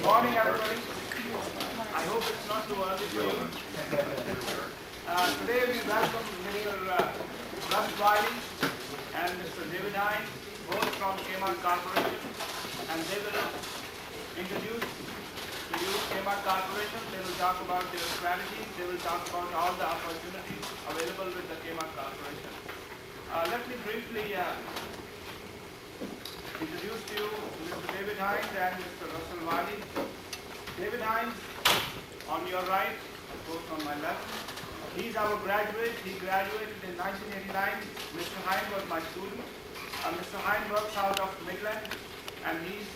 Morning, everybody. I hope it's not too early for you. Today we welcome Mr. Wiley and Mr. David Hein, both from Kmart Corporation, and they will introduce to you Kmart Corporation. They will talk about their strategies. They will talk about all the opportunities available with the Kmart Corporation. Let me briefly introduce to you Mr. David Hein and Mr. Russel Wiley. David Hein, on your right, of course on my left. He's our graduate. He graduated in 1989. Mr. Hein was my student. Mr. Hein works out of Midland, and he's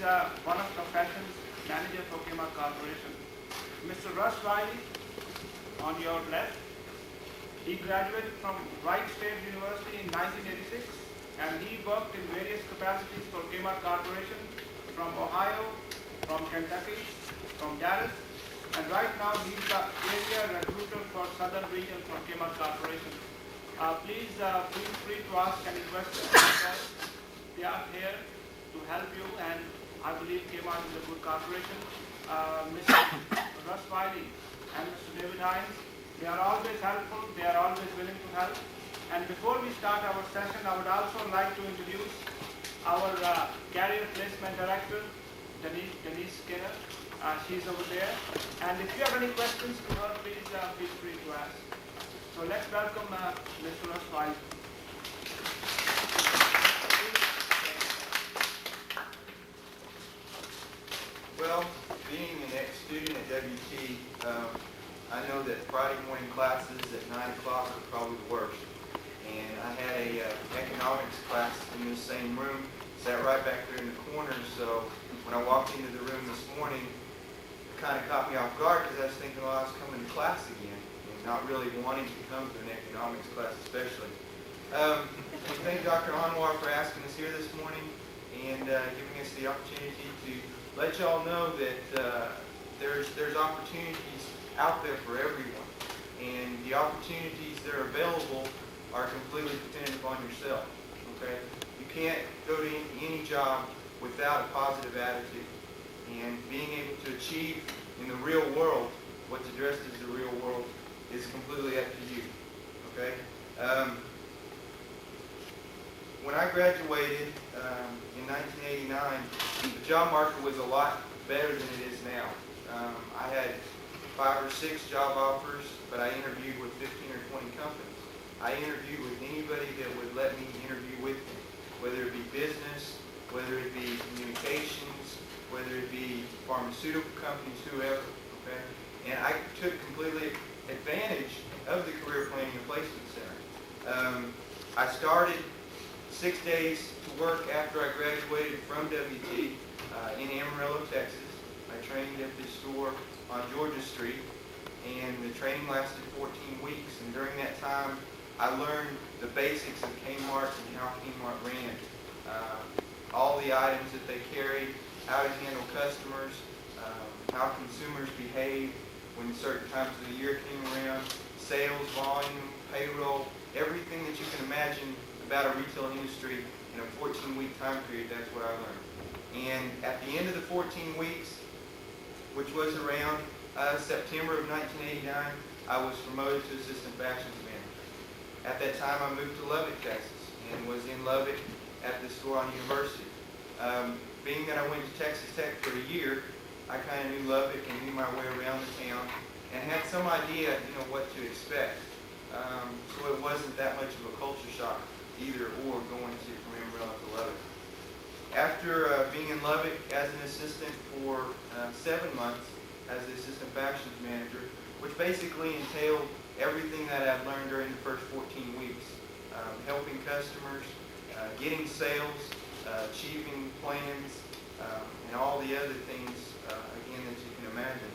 one of the fashion manager for Kmart Corporation. Mr. Russ Wiley, on your left, he graduated from Wright State University in 1986, and he worked in various capacities for Kmart Corporation from Ohio, from Kentucky, from Dallas, and right now he's the area recruiter for Southern Region for Kmart Corporation. Please feel free to ask any questions because they are here to help you, and I believe Kmart is a good corporation. Mr. Russ Wiley and Mr. David Hein, they are always helpful, they are always willing to help. And before we start our session, I would also like to introduce our career placement director, Denise Skinner. She's over there. And if you have any questions to her, please feel free to ask. So let's welcome Mr. Russ Wiley. Well, being an ex-student at WT, I know that Friday morning classes at 9 o'clock are probably the worst. And I had a economics class in this same room, sat right back there in the corner, so when I walked into the room this morning, it kind of caught me off guard because I was thinking, well, I was coming to class again, and not really wanting to come to an economics class especially. We thank Dr. Anwar for asking us here this morning and giving us the opportunity to let y'all know that there's opportunities out there for everyone, and the opportunities that are available are completely dependent upon yourself. Okay, you can't go to any job without a positive attitude, and being able to achieve in the real world what's addressed as the real world is completely up to you. Okay. When I graduated in 1989, the job market was a lot better than it is now. I had 5 or 6 job offers, but I interviewed with 15 or 20 companies. I interviewed with anybody that would let me interview with them, whether it be business, whether it be communications, whether it be pharmaceutical companies, whoever. Okay, and I took completely advantage of the Career Planning and Placement Center. I started 6 days to work after I graduated from WT in Amarillo, Texas. I trained at this store on Georgia Street, and the training lasted 14 weeks, and during that time I learned the basics of Kmart and how Kmart ran. All the items that they carried, how to handle customers, how consumers behave when certain times of the year came around, sales, volume, payroll, everything that you can imagine about a retail industry in a 14-week time period. That's what I learned. And at the end of the 14 weeks, which was around September of 1989, I was promoted to Assistant Factions Manager. At that time, I moved to Lubbock, Texas, and was in Lubbock at the store on University. Being that I went to Texas Tech for a year, I kind of knew Lubbock and knew my way around the town, and had some idea, what to expect. So it wasn't that much of a culture shock, either or, going from Amarillo to Lubbock. After being in Lubbock as an assistant for 7 months as the Assistant Factions Manager, which basically entailed everything that I've learned during the first 14 weeks. Helping customers, getting sales, achieving plans, and all the other things, again, that you can imagine.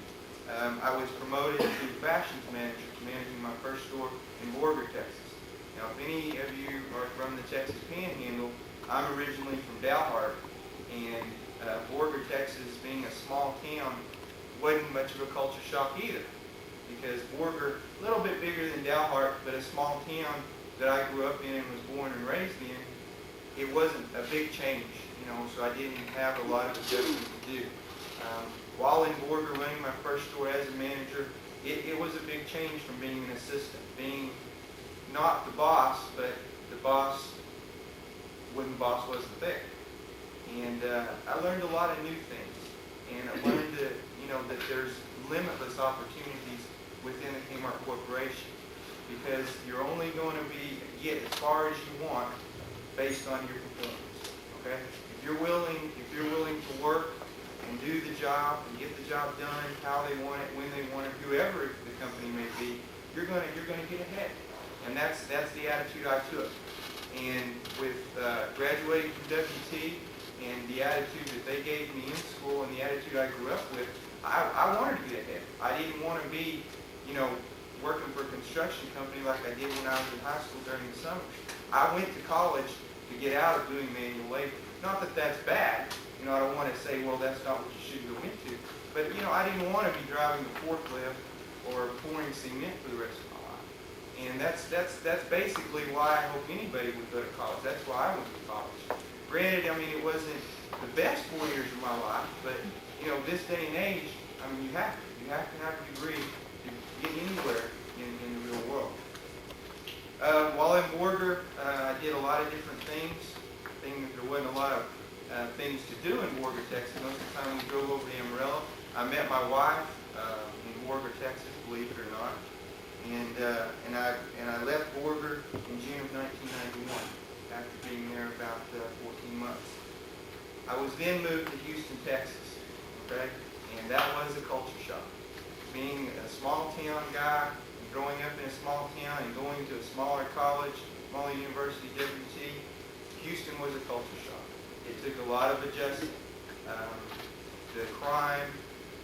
I was promoted to fashions manager, managing my first store in Borger, Texas. Now, if any of you are from the Texas Panhandle, I'm originally from Dalhart, and Borger, Texas, being a small town, wasn't much of a culture shock either, because Borger, a little bit bigger than Dalhart, but a small town that I grew up in and was born and raised in, it wasn't a big change, so I didn't have a lot of adjustments to do. While in Borger running my first store as a manager, it was a big change from being an assistant, being not the boss, but the boss when the boss wasn't there. And I learned a lot of new things, and I learned that, that there's limitless opportunities within the Kmart Corporation, because you're only going to get as far as you want based on your performance. Okay? If you're willing to work and do the job and get the job done how they want it, when they want it, whoever the company may be, you're going to get ahead. And that's the attitude I took. And with graduating from WT and the attitude that they gave me in school and the attitude I grew up with, I wanted to get ahead. I didn't want to be, working for a construction company like I did when I was in high school during the summers. I went to college to get out of doing manual labor. Not that that's bad. I don't want to say, well, that's not what you should go into. But, I didn't want to be driving a forklift or pouring cement for the rest of my life. And that's basically why I hope anybody would go to college. That's why I went to college. Granted, it wasn't the best 4 years of my life, but, this day and age, you have to have a degree to get anywhere in the real world. While in Borger, I did a lot of different things. There wasn't a lot of things to do in Borger, Texas. Most of the time we drove over to Amarillo. I met my wife in Borger, Texas, believe it or not. And I left Borger in June of 1991 after being there about 14 months. I was then moved to Houston, Texas. Okay? And that was a culture shock. Being a small town guy, growing up in a small town and going to a smaller college, smaller university, WT, Houston was a culture shock. It took a lot of adjusting. The crime,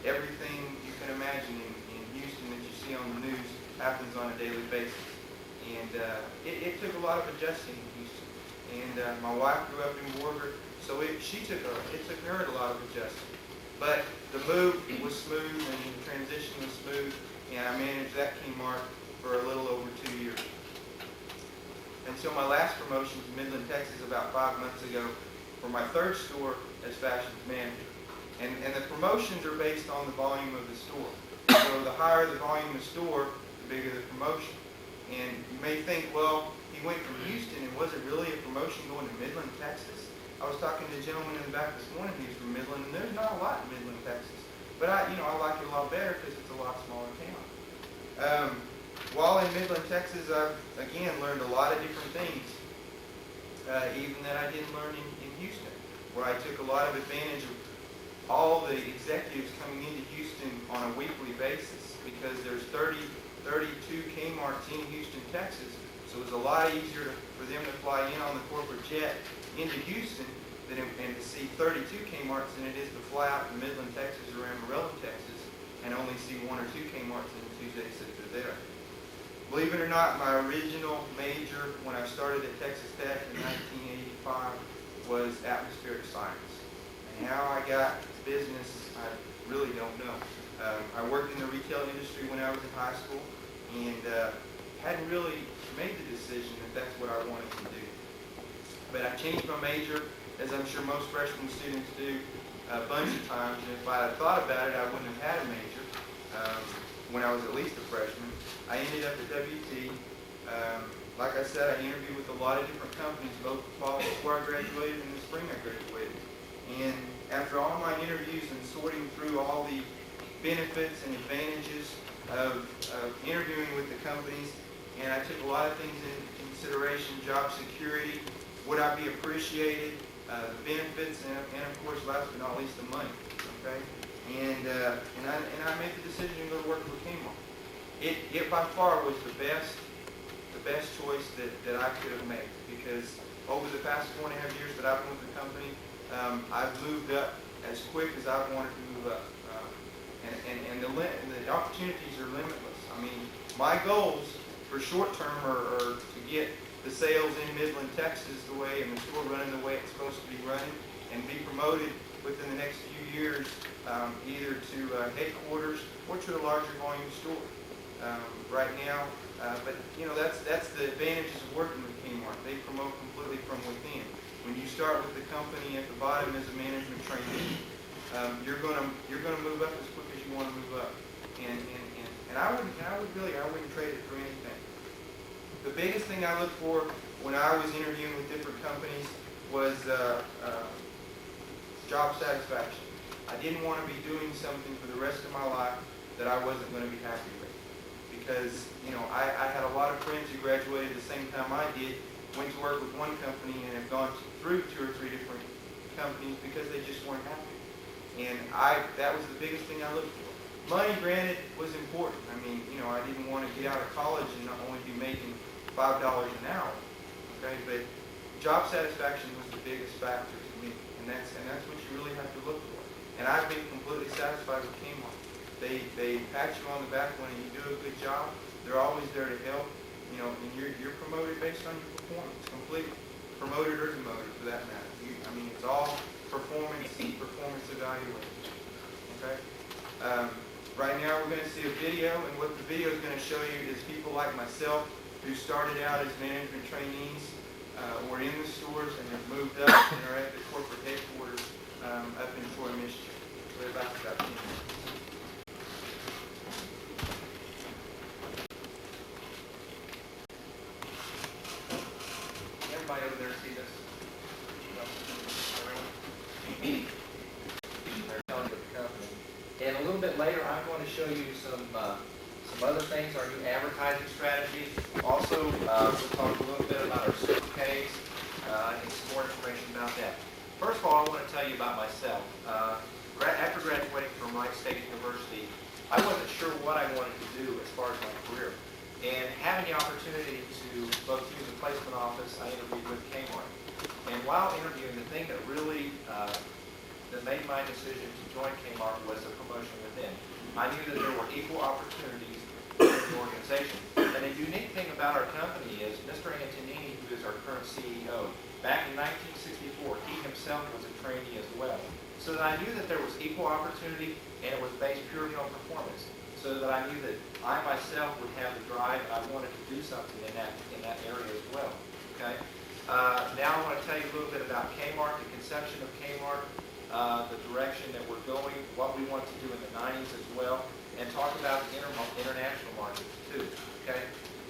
everything you can imagine in Houston that you see on the news happens on a daily basis. And it took a lot of adjusting in Houston. And my wife grew up in Borger, so it took her a lot of adjusting. But the move was smooth and the transition was smooth, and I managed that Kmart for a little over 2 years. Until my last promotion to Midland, Texas about 5 months ago for my third store as fashions manager. And the promotions are based on the volume of the store. So the higher the volume of the store, the bigger the promotion. And you may think, well, he went from Houston, and was it really a promotion going to Midland, Texas? I was talking to a gentleman in the back this morning who's from Midland, and there's not a lot in Midland, Texas. But I like it a lot better because it's a lot smaller town. While in Midland, Texas, I've, again, learned a lot of different things, even that I didn't learn in Houston, where I took a lot of advantage of all the executives coming into Houston on a weekly basis, because there's 32 Kmarts in Houston, Texas, so it was a lot easier for them to fly in on the corporate jet into Houston and to see 32 Kmarts than it is to fly out to Midland, Texas or Amarillo, Texas, and only see 1 or 2 Kmarts in the 2 days that they're there. Believe it or not, my original major when I started at Texas Tech in 1985 was atmospheric science. And how I got business, I really don't know. I worked in the retail industry when I was in high school, and hadn't really made the decision that that's what I wanted to do. But I changed my major, as I'm sure most freshman students do, a bunch of times. And if I had thought about it, I wouldn't have had a major when I was at least a freshman. I ended up at WT. Like I said, I interviewed with a lot of different companies, both the fall before I graduated and the spring I graduated. And after all my interviews and sorting through all the benefits and advantages of interviewing with the companies, and I took a lot of things into consideration: job security, would I be appreciated, the benefits, and of course, last but not least, the money. Okay, and I made the decision to go to work for Kmart. it by far was the best choice that I could have made, because over the past 4.5 years that I've been with the company, I've moved up as quick as I've wanted to move up. And the opportunities are limitless. I mean, my goals for short term are to get the sales in Midland, Texas the way, and the store running the way it's supposed to be running, and be promoted within the next few years, either to headquarters or to a larger volume store. Right now, but that's the advantages of working with Kmart. They promote completely from within. When you start with the company at the bottom as a management trainee, you're gonna move up as quick as you want to move up. And I wouldn't trade it for anything. The biggest thing I look for when I was interviewing with different companies was job satisfaction. I didn't want to be doing something for the rest of my life that I wasn't going to be happy with. Because, I had a lot of friends who graduated the same time I did, went to work with one company and have gone through 2 or 3 different companies because they just weren't happy. And that was the biggest thing I looked for. Money, granted, was important. I mean, I didn't want to get out of college and not only be making $5 an hour. Okay, but job satisfaction was the biggest factor to me, and that's what you really have to look for. And I've been completely satisfied with Kmart. They pat you on the back when you do a good job. They're always there to help. And you're promoted based on your performance, completely. Promoted or demoted, for that matter. It's all performance evaluation. Okay. Right now we're going to see a video, and what the video is going to show you is people like myself who started out as management trainees, were in the stores and have moved up and are at the corporate headquarters up in Troy, Michigan. So they're about to start seeing. Everybody over there see this? And a little bit later, I'm going to show you some other things, our new advertising strategy. Also, we'll talk a little bit about our suitcase and some more information about that. First of all, I want to tell you about myself. After graduating from Wright State University, I wasn't sure what I wanted to do as far as my career. And having the opportunity to both use the placement office, I interviewed with Kmart. And while interviewing, the thing that really that made my decision to join Kmart was a promotion within. I knew that there were equal opportunities in the organization. And the unique thing about our company is Mr. Antonini, who is our current CEO, back in 1964, he himself was a trainee as well. So that I knew that there was equal opportunity, and it was based purely on performance. So that I knew that I myself would have the drive, and I wanted to do something in that area as well. Okay. Now I want to tell you a little bit about Kmart, the conception of Kmart, the direction that we're going, what we want to do in the 90s as well, and talk about the international markets too. Okay.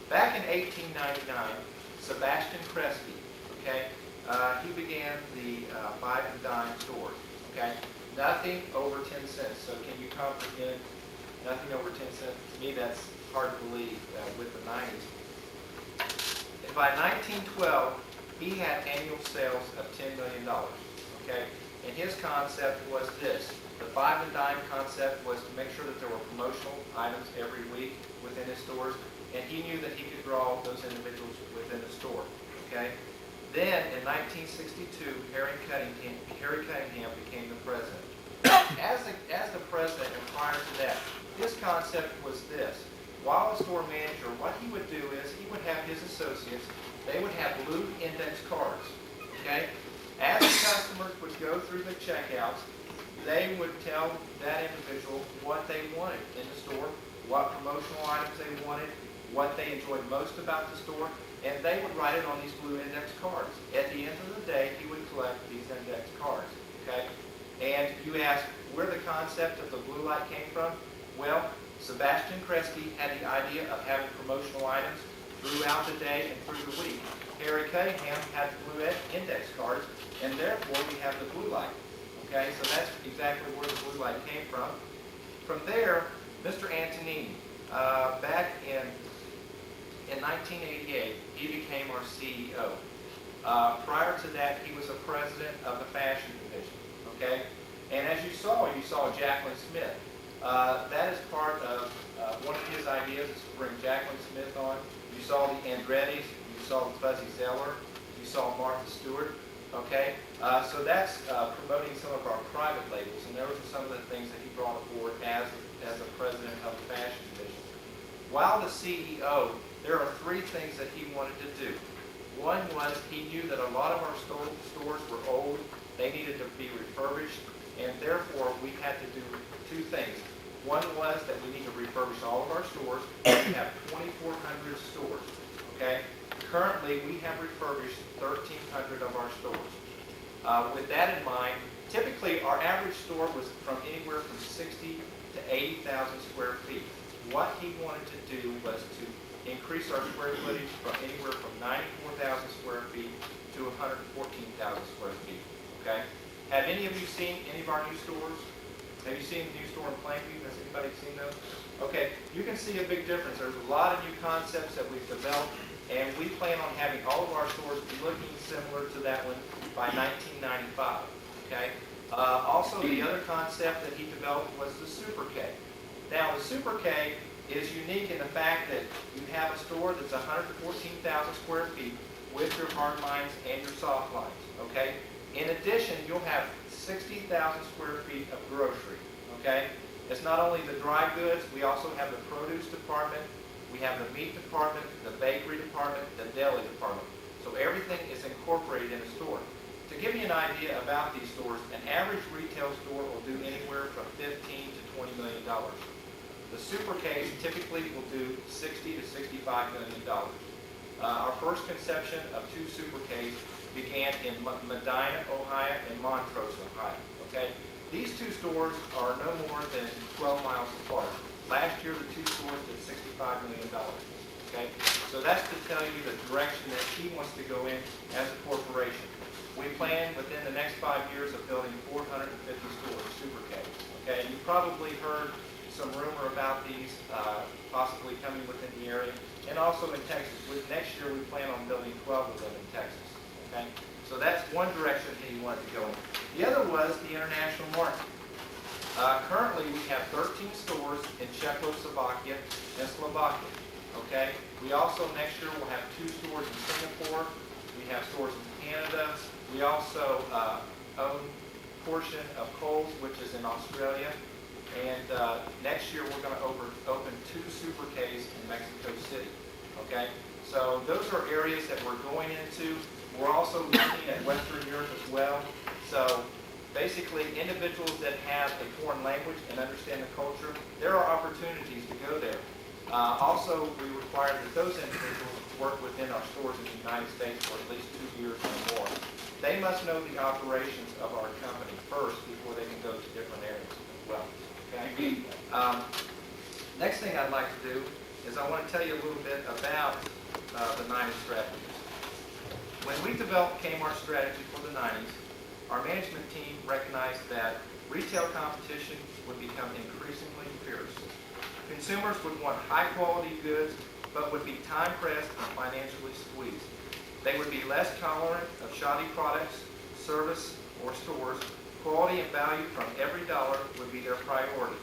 Back in 1899, Sebastian Kresge, okay, he began the 5 and dime stores. Okay. Nothing over 10 cents. So can you comprehend? Nothing over 10 cents. To me, that's hard to believe with the 90s. And by 1912, he had annual sales of $10 million. Okay, and his concept was this: the 5 and dime concept was to make sure that there were promotional items every week within his stores, and he knew that he could draw those individuals within the store. Okay. Then in 1962, Harry Cunningham became the president. As the president, and prior to that, his concept was this: while a store manager, what he would do is he would have his associates, they would have blue index cards. Okay? As the customers would go through the checkouts, they would tell that individual what they wanted in the store, what promotional items they wanted, what they enjoyed most about the store, and they would write it on these blue index cards. At the end of the day, he would collect these index cards. Okay? And you ask where the concept of the blue light came from? Well, Sebastian Kresge had the idea of having promotional items throughout the day and through the week. Harry Cunningham had the blue index cards, and therefore we have the blue light. Okay, so that's exactly where the blue light came from. From there, Mr. Antonini, back in 1988, he became our CEO. Prior to that, he was a president of the fashion division. Okay, and as you saw Jacqueline Smith. That is part of one of his ideas is to bring Jacqueline Smith on. You saw the Andretti's, you saw the Fuzzy Zeller, you saw Martha Stewart. Okay, so that's promoting some of our private labels, and those are some of the things that he brought aboard as the president of the fashion division. While the CEO, there are three things that he wanted to do. One was he knew that a lot of our stores were old, they needed to be refurbished, and therefore we had to do two things. One was that we need to refurbish all of our stores. We have 2,400 stores, okay? Currently, we have refurbished 1,300 of our stores. With that in mind, typically our average store was from anywhere from 60 to 80,000 square feet. What he wanted to do was to increase our square footage from anywhere from 94,000 square feet to 114,000 square feet, okay? Have any of you seen any of our new stores? Have you seen the new store in Plainview? Has anybody seen those? Okay, you can see a big difference. There's a lot of new concepts that we've developed, and we plan on having all of our stores looking similar to that one by 1995, okay? Also, the other concept that he developed was the Super K. Now, the Super K is unique in the fact that you have a store that's 114,000 square feet with your hard lines and your soft lines, okay? In addition, you'll have 60,000 square feet of grocery, okay? It's not only the dry goods, we also have the produce department, we have the meat department, the bakery department, the deli department. So everything is incorporated in a store. To give you an idea about these stores, an average retail store will do anywhere from $15 to $20 million. The Super K's typically will do $60 to $65 million. Our first conception of two Super K's began in Medina, Ohio, and Montrose, Ohio. Okay, these two stores are no more than 12 miles apart. Last year, the two stores did $65 million. Okay, so that's to tell you the direction that he wants to go in as a corporation. We plan within the next 5 years of building 450 stores, Super K. Okay, you probably heard some rumor about these possibly coming within the area, and also in Texas. Next year, we plan on building 12 of them in Texas. Okay, so that's one direction that he wanted to go in. The other was the international market. Currently, we have 13 stores in Czechoslovakia and Slovakia. Okay, we also next year will have 2 stores in Singapore. We have stores in Canada. We also own a portion of Kohl's, which is in Australia. And next year, we're going to open 2 Super K's in Mexico City. Okay, so those are areas that we're going into. We're also looking at Western Europe as well. So basically, individuals that have a foreign language and understand the culture, there are opportunities to go there. Also, we require that those individuals work within our stores in the United States for at least 2 years or more. They must know the operations of our company first before they can go to different areas as well. Okay? Next thing I'd like to do is I want to tell you a little bit about the 90s strategies. When we developed Kmart's strategy for the 90s, our management team recognized that retail competition would become increasingly fierce. Consumers would want high-quality goods, but would be time-pressed and financially squeezed. They would be less tolerant of shoddy products, service, or stores. Quality and value from every dollar would be their priority.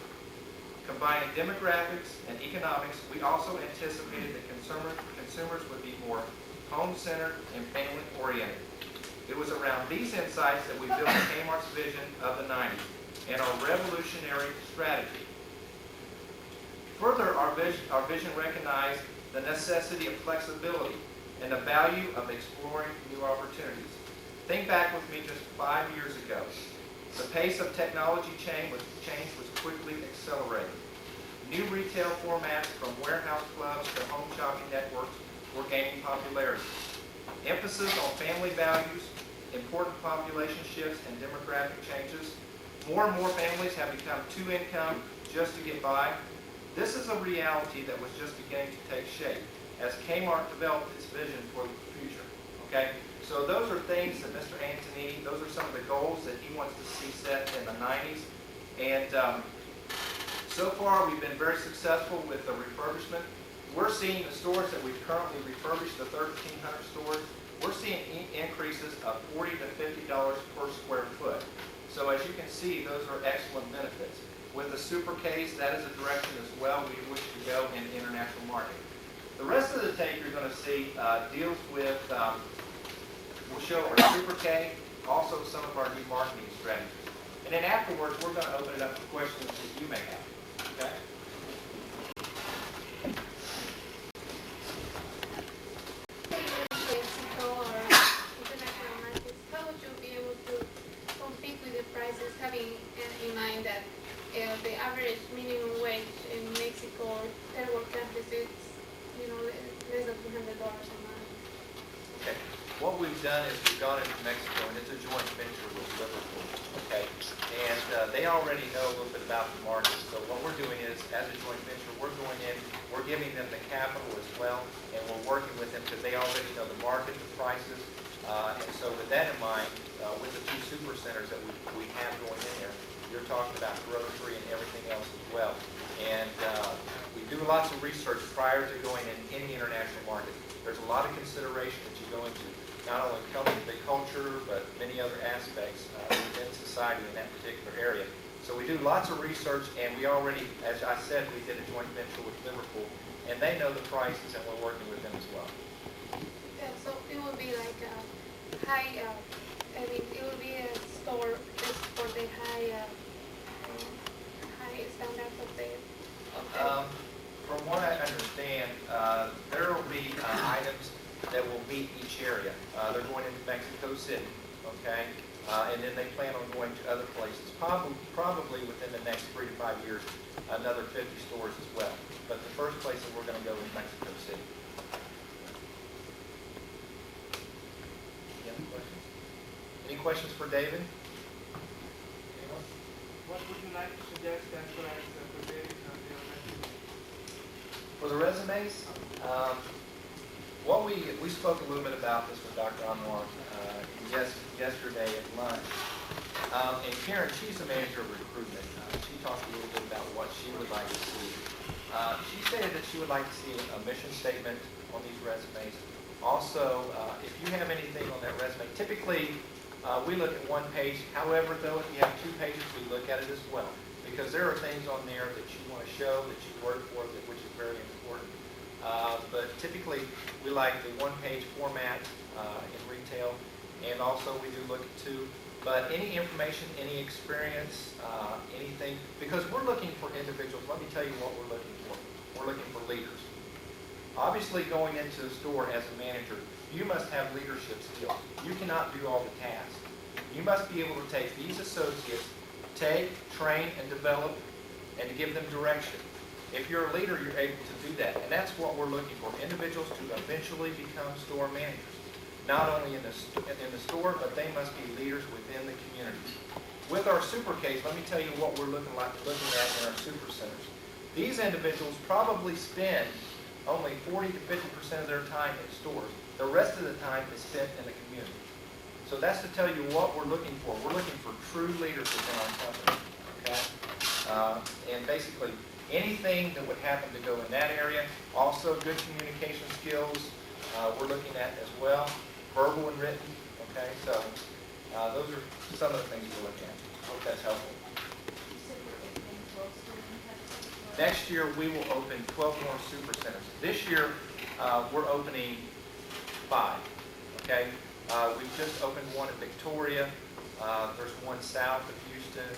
Combining demographics and economics, we also anticipated that consumers would be more home-centered and family-oriented. It was around these insights that we built Kmart's vision of the 90s and our revolutionary strategy. Further, our vision recognized the necessity of flexibility and the value of exploring new opportunities. Think back with me just 5 years ago. The pace of technology change was quickly accelerating. New retail formats from warehouse clubs to home shopping networks were gaining popularity. Emphasis on family values, important population shifts, and demographic changes. More and more families have become two-income just to get by. This is a reality that was just beginning to take shape as Kmart developed its vision for the future. Okay, so those are things that Mr. Antonini, those are some of the goals that he wants to see set in the 90s. And so far, we've been very successful with the refurbishment. We're seeing the stores that we've currently refurbished, the 1,300 stores, we're seeing increases of $40 to $50 per square foot. So as you can see, those are excellent benefits. With a super case, that is a direction as well we wish to go in the international market. The rest of the tape you're going to see deals with, we'll show our super K, also some of our new marketing strategies. And then afterwards, we're going to open it up for questions that you may have. Okay? Mexico or international markets, how would you be able to compete with the prices, having in mind that the average minimum wage in Mexico or third world countries is, less than $200 a month? Okay. What we've done is we've gone into Mexico, and it's a joint venture with Liverpool. Okay. And they already know a little bit about the market. So what we're doing is, as a joint venture, we're going in, we're giving them the capital as well, and we're working with them because they already know the market, the prices. And so with that in mind, with the two super centers that we have going in there, you're talking about grocery and everything else as well. And we do lots of research prior to going in any international market. There's a lot of consideration that you go into, not only the culture, but many other aspects within society in that particular area. So we do lots of research, and we already, as I said, we did a joint venture with Liverpool, and they know the prices, and we're working with them as well. So it will be like a high, it will be a store just for the high standards of the From what I understand, there will be items that will meet each area. They're going into Mexico City, okay? And then they plan on going to other places, probably within the next 3 to 5 years, another 50 stores as well. But the first place that we're going to go is Mexico City. Any other questions? Any questions for David? Anyone? What would you like to suggest as far as preparing the resume? For the resumes, we spoke a little bit about this with Dr. Anwar yesterday at lunch. And Karen, she's the manager of recruitment. She talked a little bit about what she would like to see. She stated that she would like to see a mission statement on these resumes. Also, if you have anything on that resume, typically we look at one page. However, though, if you have 2 pages, we look at it as well. Because there are things on there that you want to show, that you work for, which is very important. But typically, we like the 1-page format in retail, and also we do look at 2. But any information, any experience, anything, because we're looking for individuals. Let me tell you what we're looking for. We're looking for leaders. Obviously, going into a store as a manager, you must have leadership skills. You cannot do all the tasks. You must be able to take these associates, train, and develop, and to give them direction. If you're a leader, you're able to do that. And that's what we're looking for, individuals to eventually become store managers. Not only in the store, but they must be leaders within the community. With our super case, let me tell you what we're looking at in our super centers. These individuals probably spend only 40 to 50% of their time in stores. The rest of the time is spent in the community. So that's to tell you what we're looking for. We're looking for true leaders within our company. Okay? And basically, anything that would happen to go in that area, also good communication skills, we're looking at as well, verbal and written. Okay, so those are some of the things we're looking at. Hope that's helpful. Next year, we will open 12 more super centers. This year, we're opening 5. Okay, we've just opened one in Victoria. There's one south of Houston.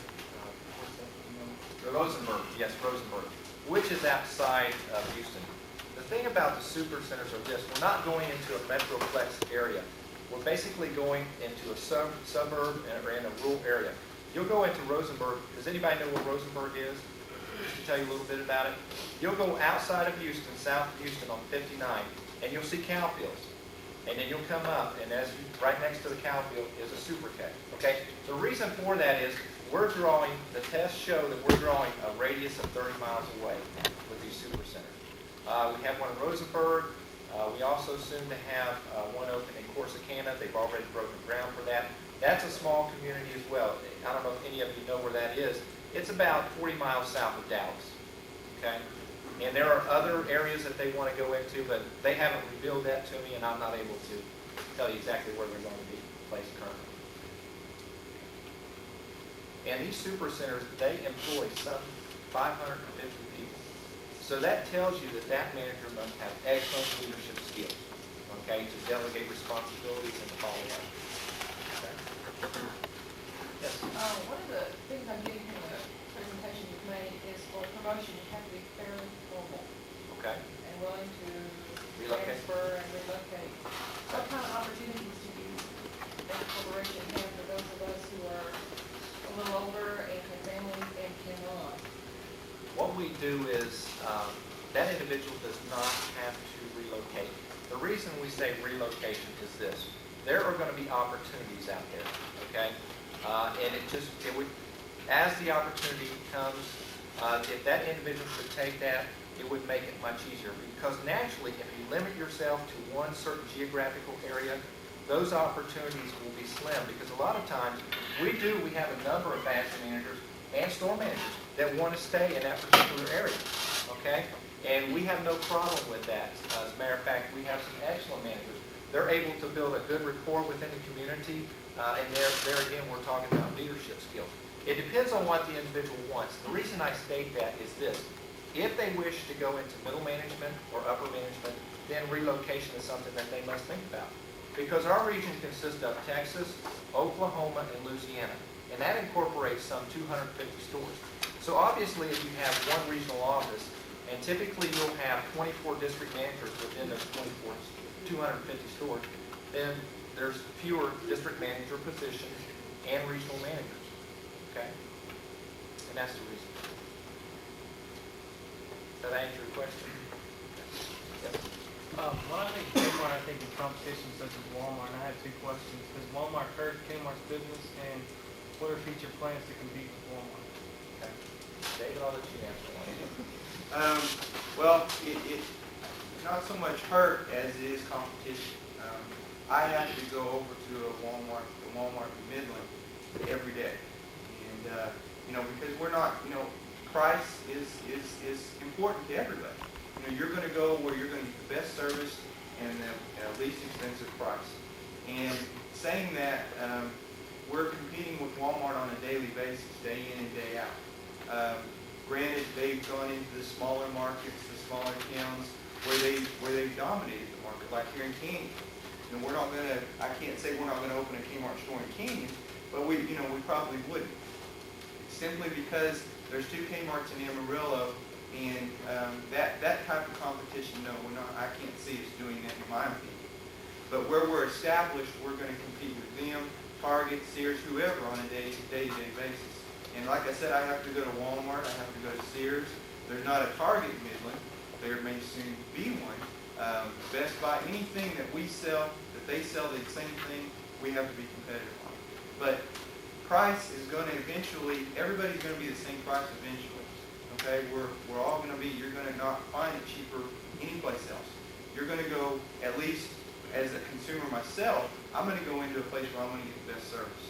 Rosenberg, yes, Rosenberg, which is outside of Houston. The thing about the super centers are this: we're not going into a metroplex area. We're basically going into a suburb or in a rural area. You'll go into Rosenberg. Does anybody know where Rosenberg is? Just to tell you a little bit about it. You'll go outside of Houston, south of Houston on 59, and you'll see cow fields. And then you'll come up, and right next to the cow field is a super K. Okay? The reason for that is the tests show that we're drawing a radius of 30 miles away with these super centers. We have one in Rosenberg. We also soon to have one open in Corsicana. They've already broken ground for that. That's a small community as well. I don't know if any of you know where that is. It's about 40 miles south of Dallas. Okay? And there are other areas that they want to go into, but they haven't revealed that to me, and I'm not able to tell you exactly where they're going to be placed currently. And these super centers, they employ some 550 people. So that tells you that that manager must have excellent leadership skills, okay, to delegate responsibilities and to follow up. Okay. Yes. One of the things I'm getting from the presentation you've made is for promotion, you have to be fairly formal Okay. and willing to Relocate. transfer and relocate. What kind of opportunities do you think the corporation have for those of us who are a little older and have families and cannot? What we do is, that individual does not have to relocate. The reason we say relocation is this. There are going to be opportunities out there, okay? And it would, as the opportunity comes, if that individual could take that, it would make it much easier. Because naturally, if you limit yourself to one certain geographical area, those opportunities will be slim. Because a lot of times, we have a number of branch managers and store managers that want to stay in that particular area, okay? And we have no problem with that. As a matter of fact, we have some excellent managers. They're able to build a good rapport within the community, and there again, we're talking about leadership skills. It depends on what the individual wants. The reason I state that is this. If they wish to go into middle management or upper management, then relocation is something that they must think about. Because our region consists of Texas, Oklahoma, and Louisiana. And that incorporates some 250 stores. So obviously, if you have one regional office, and typically you'll have 24 district managers within those 250 stores, then there's fewer district manager positions and regional managers, okay? And that's the reason. Does that answer your question? Yes. When I think Kmart, I think of competition such as Walmart, and I have two questions. Does Walmart hurt Kmart's business, and what are future plans to compete with Walmart? Okay. David, I'll let you answer one. Well, it's not so much hurt as it is competition. I have to go over to the Walmart in Midland every day, and because we're not, price is important to everybody. You're going to go where you're going to get the best service and the least expensive price. And saying that, we're competing with Walmart on a daily basis, day in and day out. Granted, they've gone into the smaller markets, the smaller towns, where they've dominated the market, like here in Canyon. And we're not going to, I can't say we're not going to open a Kmart store in Canyon, but we probably wouldn't. Simply because there's 2 Kmarts in Amarillo, and that type of competition, no, we're not. I can't see us doing that, in my opinion. But where we're established, we're going to compete with them, Target, Sears, whoever, on a day-to-day basis. And like I said, I have to go to Walmart, I have to go to Sears. There's not a Target in Midland. There may soon be one. Best Buy, anything that we sell, that they sell the same thing, we have to be competitive on. But price is going to eventually, everybody's going to be the same price eventually. Okay, we're all going to be, you're going to not find it cheaper anyplace else. You're going to go, at least as a consumer myself, I'm going to go into a place where I'm going to get the best service.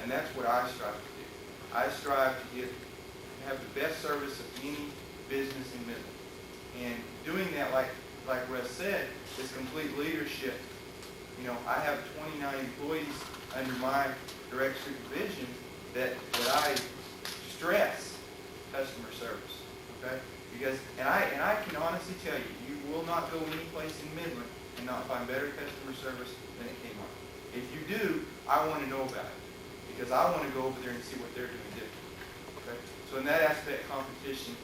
And that's what I strive to do. I strive to have the best service of any business in Midland. And doing that, like Russ said, is complete leadership. I have 29 employees under my direct supervision that I stress customer service. Okay? Because I can honestly tell you, you will not go any place in Midland and not find better customer service than at Kmart. If you do, I want to know about it. Because I want to go over there and see what they're doing different. Okay? So in that aspect, competition,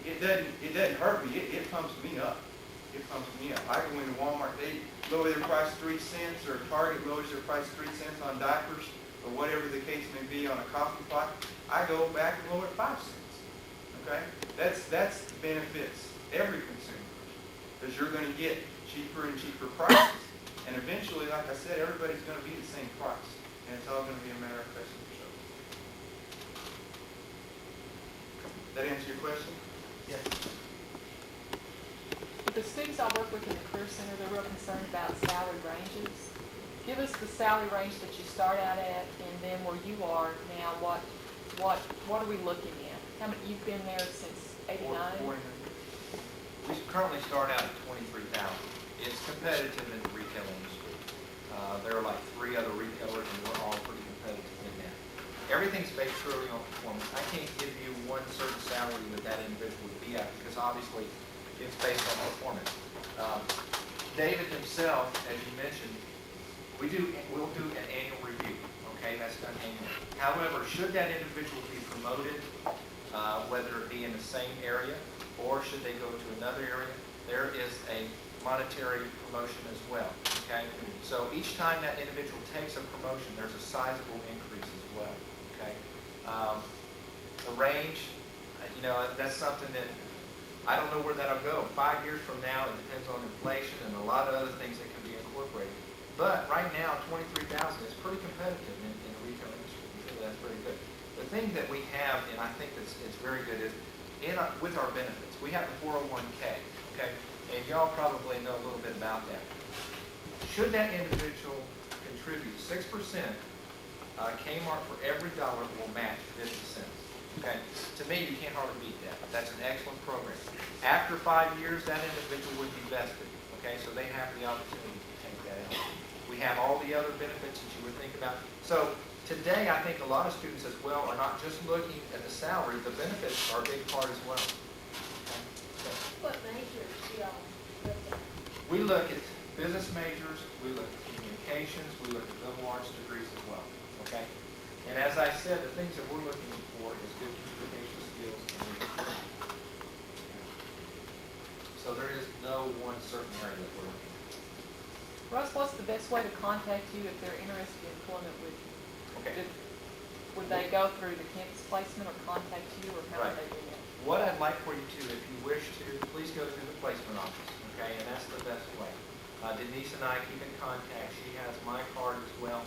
it doesn't hurt me. It pumps me up. It pumps me up. I go into Walmart, they lower their price 3 cents, or Target lowers their price 3 cents on diapers, or whatever the case may be on a coffee pot. I go back and lower it 5 cents. Okay? That's benefits every consumer, because you're going to get cheaper and cheaper prices. And eventually, like I said, everybody's going to be the same price. And it's all going to be a matter of customer service. That answer your question? Yes. The students I work with in the Career Center, they're real concerned about salary ranges. Give us the salary range that you start out at, and then where you are now, what are we looking at? How many, you've been there since '89? We currently start out at $23,000. It's competitive in the retail industry. There are like 3 other retailers, and we're all pretty competitive in that. everything's based purely on performance. I can't give you one certain salary that that individual would be at, because obviously it's based on performance. David himself, as you mentioned, we'll do an annual review, okay? That's done annually. However, should that individual be promoted, whether it be in the same area or should they go to another area, there is a monetary promotion as well, okay? So each time that individual takes a promotion, there's a sizable increase as well, okay? The range, that's something that I don't know where that'll go. 5 years from now, it depends on inflation and a lot of other things that can be incorporated. But right now, $23,000 is pretty competitive in the retail industry. We feel that's pretty good. The thing that we have, and I think it's very good, is with our benefits. We have the 401k, okay? And y'all probably know a little bit about that. Should that individual contribute 6%, Kmart for every dollar will match 50 cents. Okay? To me, you can't hardly beat that. That's an excellent program. After 5 years, that individual would be vested. Okay? So they have the opportunity to take that out. We have all the other benefits that you would think about. So today, I think a lot of students as well are not just looking at the salary. The benefits are a big part as well. Okay? So, What majors do y'all look at? we look at business majors, we look at communications, we look at liberal arts degrees as well. Okay? And as I said, the things that we're looking for is good communication skills and leadership. So there is no one certain area that we're looking at. Russ, what's the best way to contact you if they're interested in employment with you? Okay. Would they go through the campus placement or contact you, or how would Right. they do that? What I'd like for you to, if you wish to, please go through the placement office, okay? And that's the best way. Denise and I keep in contact. She has my card as well.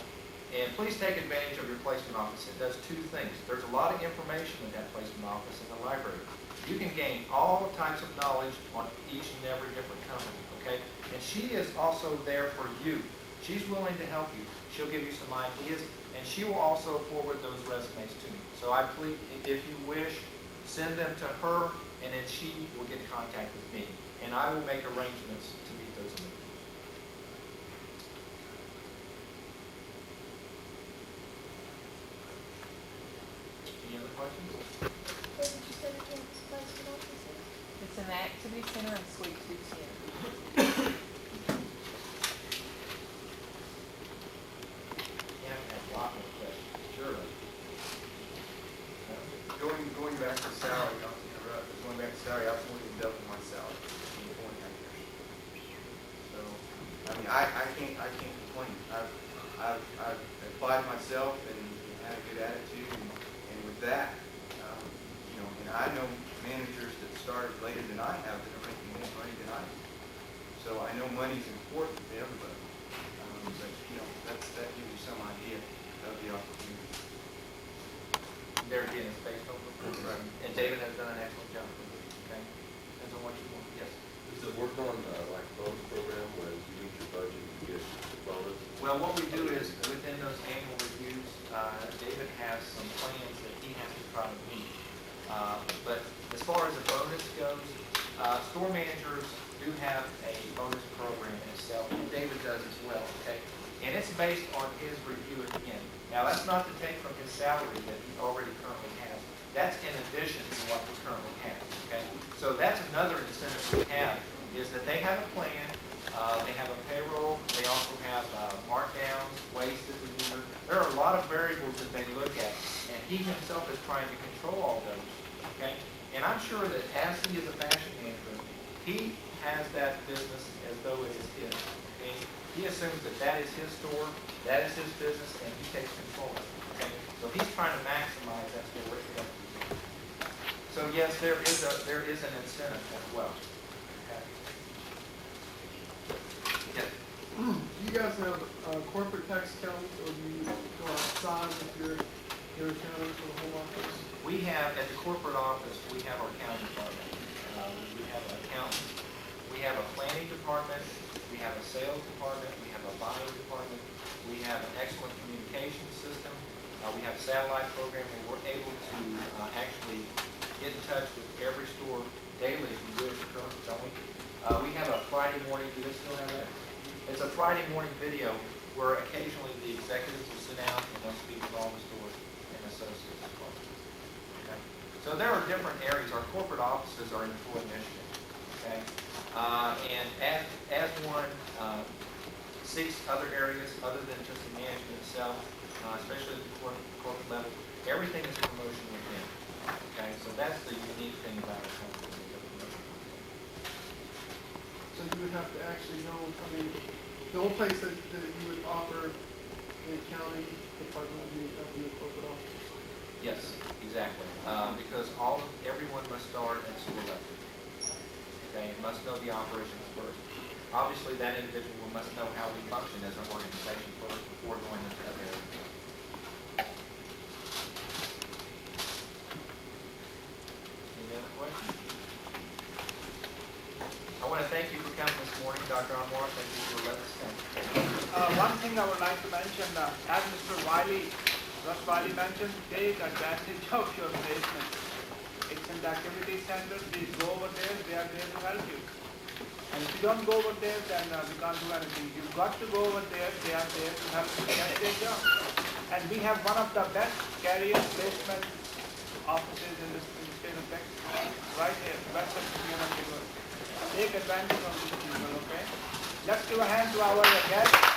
And please take advantage of your placement office. It does two things. There's a lot of information in that placement office in the library. You can gain all types of knowledge on each and every different company, okay? And she is also there for you. She's willing to help you. She'll give you some ideas, and she will also forward those resumes to me. So I please, if you wish, send them to her, and then she will get in contact with me. And I will make arrangements to meet those individuals. Any other questions? Where did you say the campus placement office is? It's in the activity center in Suite 210. Yeah, I have a lot more questions, surely. Going back to salary, not to interrupt, but going back to salary, I was willing to double my salary in 49 years. So, I mean, I can't complain. I've applied myself and had a good attitude, and with that, and I know managers that started later than I have that are making more money than I do. So I know money's important to everybody. But that gives you some idea of the opportunity. There again, it's based on performance. Right. And David has done an excellent job with it, okay? Depends on what you want, yes. Is it work on like a bonus program where you meet your budget, you get a bonus? Well, what we do is, within those annual reviews, David has some plans that he has to try to meet. But as far as the bonus goes, store managers do have a bonus program itself, and David does as well, okay? And it's based on his review at the end. Now, that's not to take from his salary that he already currently has. That's in addition to what he currently has, okay? So that's another incentive we have, is that they have a plan, they have a payroll, they also have markdowns, waste of the year. There are a lot of variables that they look at, and he himself is trying to control all those, okay? And I'm sure that as he is a fashion manager, he has that business as though it is his, okay? He assumes that that is his store, that is his business, and he takes control of it, okay? So he's trying to maximize that store. So yes, there is an incentive as well. Okay. Yes. Do you guys have corporate tax accountants, or do you go outside with your accountant for the whole office? We have, at the corporate office, we have our accounting department. We have an accountant. We have a planning department. We have a sales department. We have a buying department. We have an excellent communication system. We have a satellite program, and we're able to actually get in touch with every store daily if you wish, don't we? We have a Friday morning, do they still have that? It's a Friday morning video where occasionally the executives will sit down and they'll speak with all the stores in the associates as well. Okay? So there are different areas. Our corporate offices are in Floyd, Michigan. Okay? And as one seeks other areas other than just the management itself, especially at the corporate level, everything is promotion within. Okay? So that's the unique thing about our company. So you would have to actually know, I mean, the only place that you would offer the accounting department would be up in the corporate office. Yes, exactly. Because everyone must start at school level. Okay, it must know the operations first. Obviously, that individual must know how we function as an organization first before going into other areas. Any other questions? I want to thank you for coming this morning, Dr. Anwar. Thank you for letting us come. One thing I would like to mention, as Mr. Wiley, Russ Wiley mentioned, take advantage of your placement. It's in the activity center. Please go over there. They are there to help you. And if you don't go over there, then we can't do anything. You've got to go over there. They are there to help you get their job. And we have one of the best career placement offices in the state of Texas, right here, west of University. Take advantage of these people, okay? Let's give a hand to our guests.